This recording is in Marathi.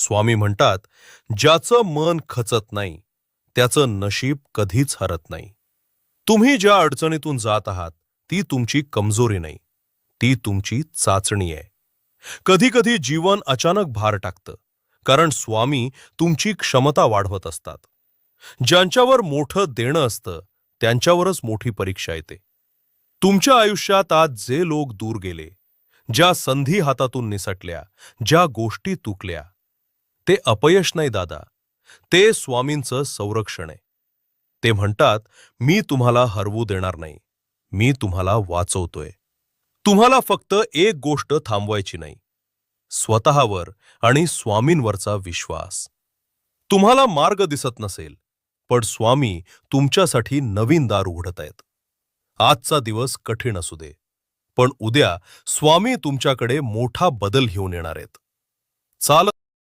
स्वामी म्हणतात, ज्याचं मन खचत नाही त्याचं नशीब कधीच हरत नाही. तुम्ही ज्या अडचणीतून जात आहात ती तुमची कमजोरी नाही, ती तुमची चाचणी आहे. कधी कधी जीवन अचानक भार टाकतं, कारण स्वामी तुमची क्षमता वाढवत असतात. ज्यांच्यावर मोठं देणं असतं त्यांच्यावरच मोठी परीक्षा येते. तुमच्या आयुष्यात आज जे लोक दूर गेले, ज्या संधी हातातून निसटल्या, ज्या गोष्टी तुकल्या, ते अपयश नाही दादा, ते स्वामींचं संरक्षण आहे. ते म्हणतात, मी तुम्हाला हरवू देणार नाही, मी तुम्हाला वाचवतोय. तुम्हाला फक्त एक गोष्ट थांबवायची नाही, स्वतःवर आणि स्वामींवरचा विश्वास. तुम्हाला मार्ग दिसत नसेल, पण स्वामी तुमच्यासाठी नवीन दार उघडत आहेत. आजचा दिवस कठीण असू दे, पण उद्या स्वामी तुमच्याकडे मोठा बदल घेऊन येणार आहेत. चाल